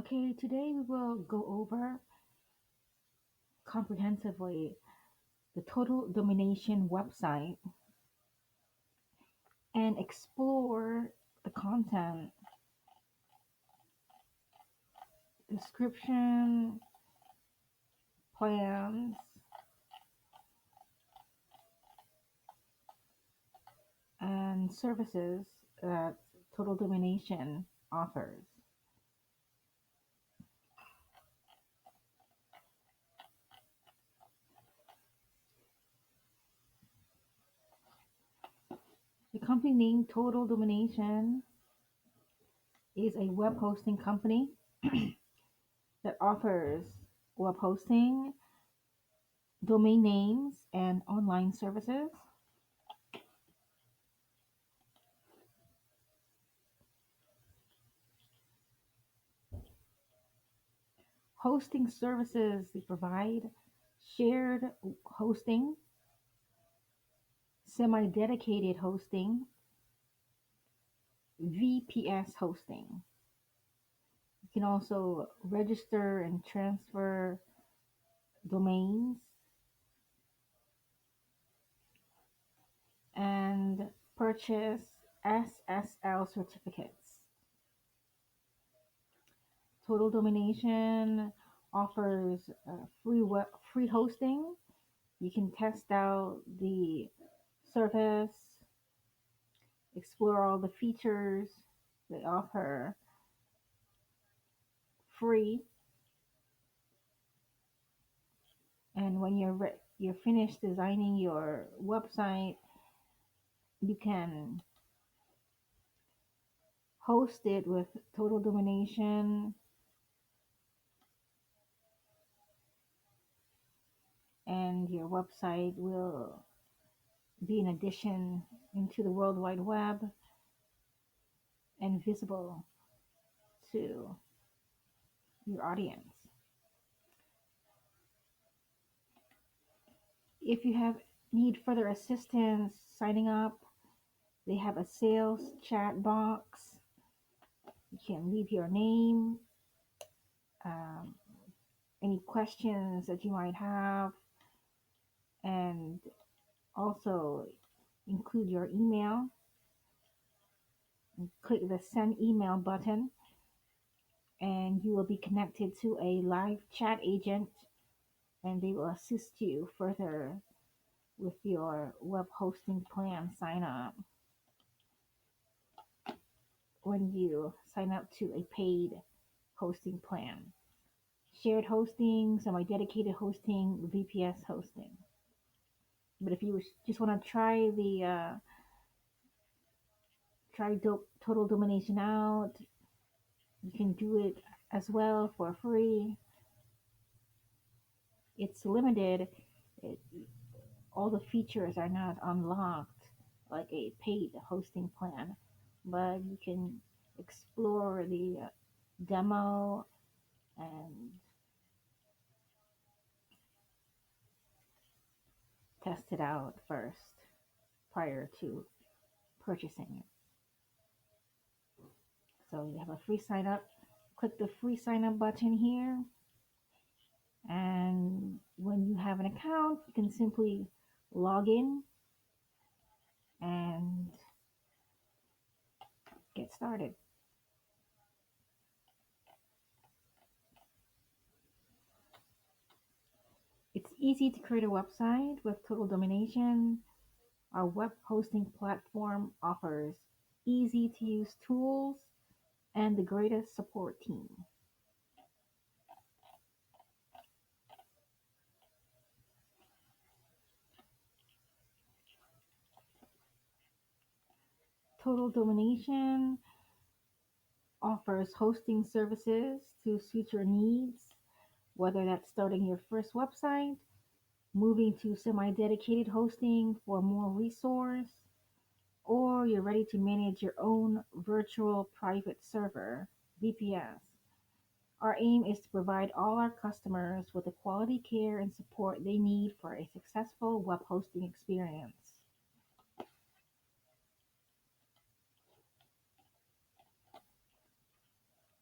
Okay, today we will go over comprehensively the Total Domination website and explore the content, description, plans, and services that Total Domination offers. The company name Total Domination is a web hosting company that offers web hosting, domain names, and online services. Hosting services they provide shared hosting, semi dedicated hosting, VPS hosting. You can also register and transfer domains and purchase SSL certificates. Total Domination offers free hosting. You can test out the service, explore all the features they offer free, and when you're finished designing your website, you can host it with Total Domination, and your website will be an addition into the World Wide Web and visible to your audience. If you have need further assistance signing up, they have a sales chat box. You can leave your name, um, any questions that you might have, and also include your email. Click the send email button, and you will be connected to a live chat agent, and they will assist you further with your web hosting plan sign up when you sign up to a paid hosting plan. Shared hosting, semi dedicated hosting, VPS hosting. But if you just want to try the Total Domination out, you can do it as well for free. It's limited. It, all the features are not unlocked like a paid hosting plan, but you can explore the demo and test it out first prior to purchasing it. So you have a free sign up. Click the free sign up button here, and when you have an account, you can simply log in and get started. It's easy to create a website with Total Domination. Our web hosting platform offers easy to use tools and the greatest support team. Total Domination offers hosting services to suit your needs, whether that's starting your first website, moving to semi dedicated hosting for more resource, or you're ready to manage your own virtual private server, VPS. Our aim is to provide all our customers with the quality care and support they need for a successful web hosting experience.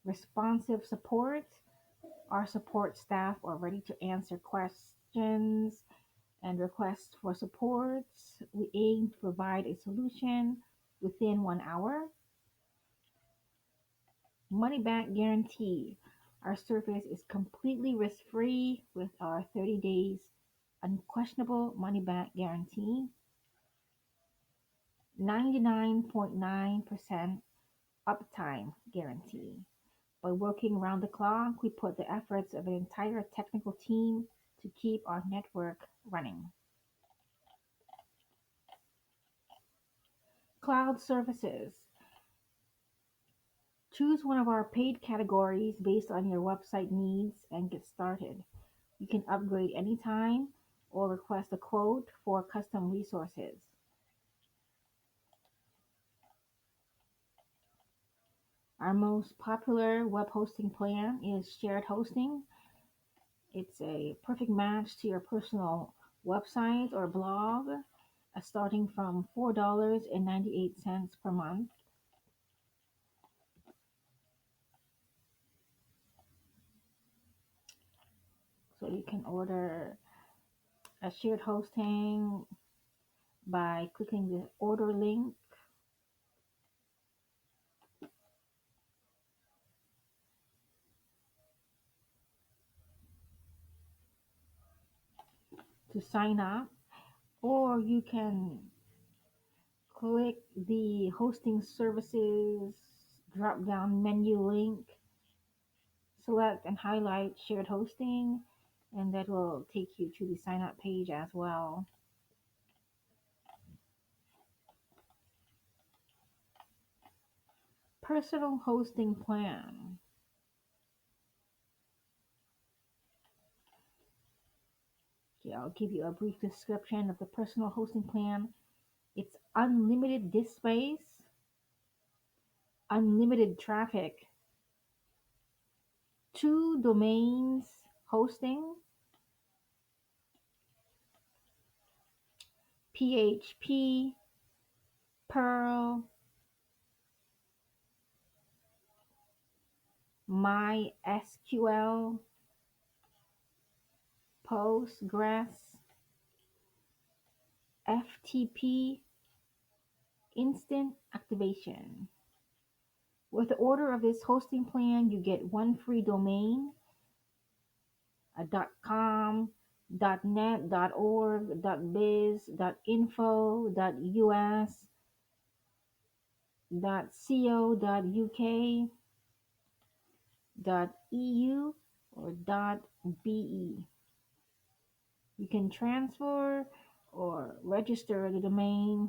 Responsive support. Our support staff are ready to answer questions and requests for support. We aim to provide a solution within 1 hour. Money back guarantee. Our service is completely risk free with our 30 days unquestionable money back guarantee. 99.9% uptime guarantee. By working around the clock, we put the efforts of an entire technical team to keep our network running. Cloud services. Choose one of our paid categories based on your website needs and get started. You can upgrade anytime or request a quote for custom resources. Our most popular web hosting plan is shared hosting. It's a perfect match to your personal website or blog, starting from $4.98 per month. So you can order a shared hosting by clicking the order link to sign up, or you can click the hosting services drop down menu link, select and highlight shared hosting, and that will take you to the sign up page as well. Personal hosting plan. Okay, I'll give you a brief description of the personal hosting plan. It's unlimited disk space, unlimited traffic, two domains hosting, PHP, Perl, MySQL, Postgres, FTP, instant activation. With the order of this hosting plan, you get one free domain, a .com, .net, .org, .biz, .info, .us, .co, .uk, .eu, or .be. You can transfer or register the domain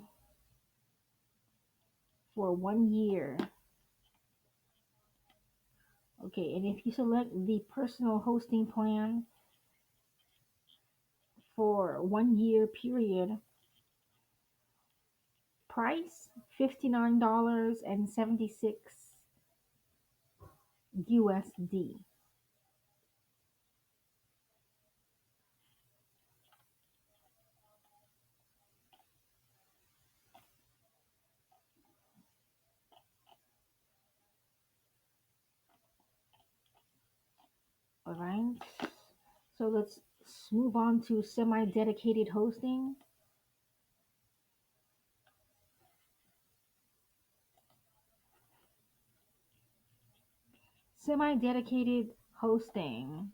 for 1 year. Okay, and if you select the personal hosting plan for 1 year period, price $59.76 USD. All right. So let's move on to semi-dedicated hosting. Semi-dedicated hosting.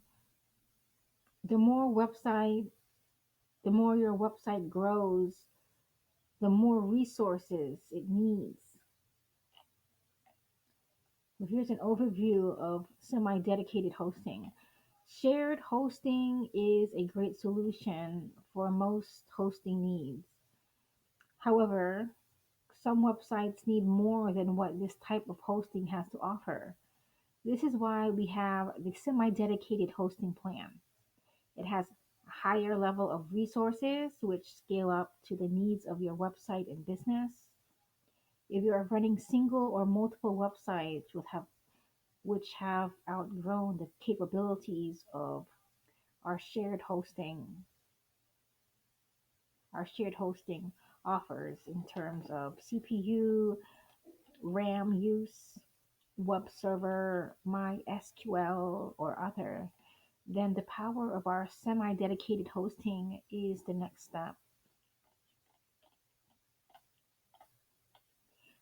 The more website, the more your website grows, the more resources it needs. So here's an overview of semi-dedicated hosting. Shared hosting is a great solution for most hosting needs. However, some websites need more than what this type of hosting has to offer. This is why we have the semi-dedicated hosting plan. It has a higher level of resources which scale up to the needs of your website and business. If you are running single or multiple websites which have outgrown the capabilities of our shared hosting, our shared hosting offers in terms of CPU, RAM use, web server, MySQL, or other, then the power of our semi-dedicated hosting is the next step.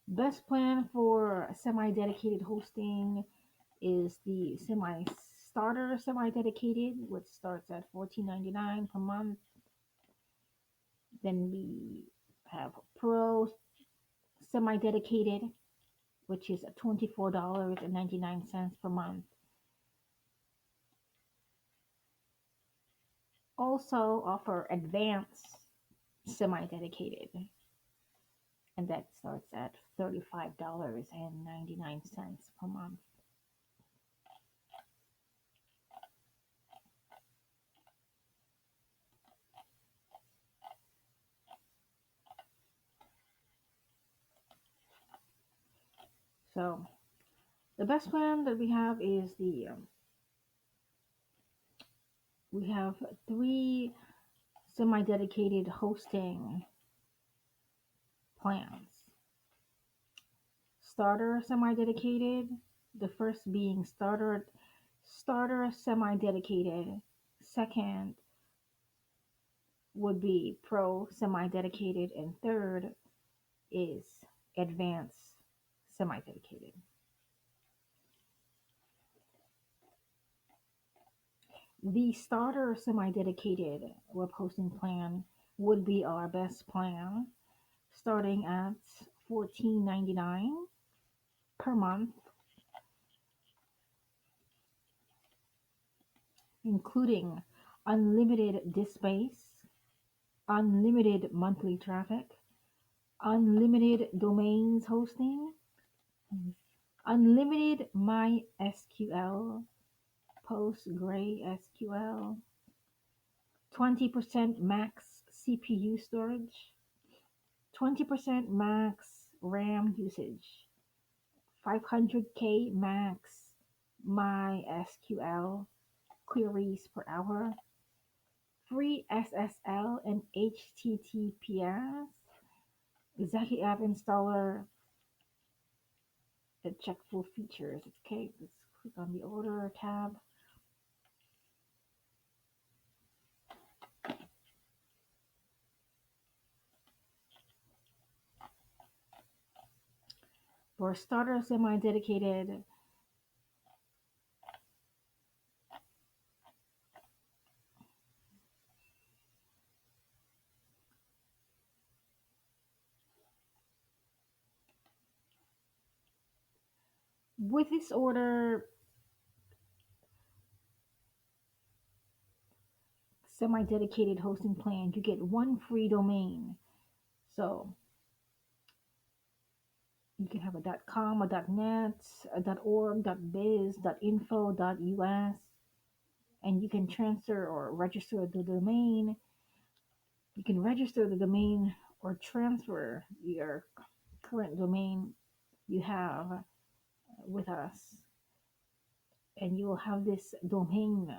Best plan for semi-dedicated hosting is the starter semi-dedicated, which starts at $14.99 per month. Then we have pro semi-dedicated, which is $24.99 per month. Also offer advanced semi-dedicated, and that starts at $35.99 per month. So the best plan that we have is we have three semi-dedicated hosting plans. Starter semi-dedicated, the first being starter semi-dedicated. Second would be pro semi-dedicated, and third is advanced semi-dedicated. The starter semi-dedicated web hosting plan would be our best plan, starting at $14.99 per month, including unlimited disk space, unlimited monthly traffic, unlimited domains hosting, unlimited MySQL, PostgreSQL, 20% max CPU storage, 20% max RAM usage, 500K max MySQL queries per hour, free SSL and HTTPS, Executive App Installer, and check full features. Okay, let's click on the order tab. For starter semi-dedicated, with this order, semi-dedicated hosting plan, you get one free domain. So you can have a .com, a .net, a .org, .biz, .info, .us, and you can transfer or register the domain. You can register the domain or transfer your current domain you have with us, and you will have this domain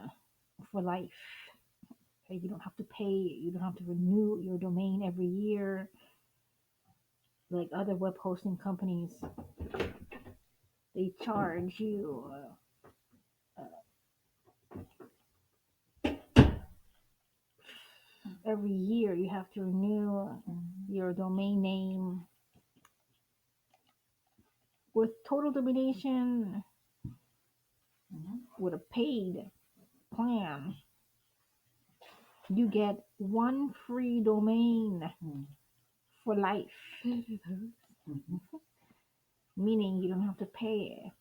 for life. Okay, you don't have to pay, you don't have to renew your domain every year like other web hosting companies. They charge you every year. You have to renew your domain name. With Total Domination, with a paid plan, you get one free domain for life, meaning you don't have to pay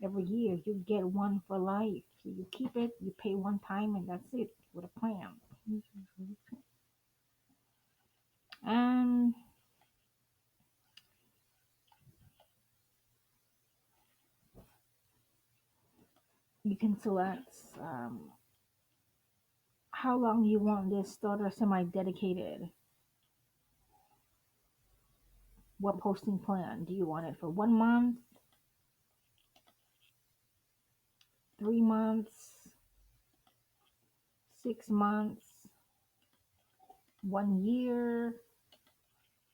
every year. You get one for life. You keep it, you pay one time, and that's it with a plan. And you can select how long you want this starter semi-dedicated web hosting plan. Do you want it for 1 month, 3 months, 6 months, 1 year,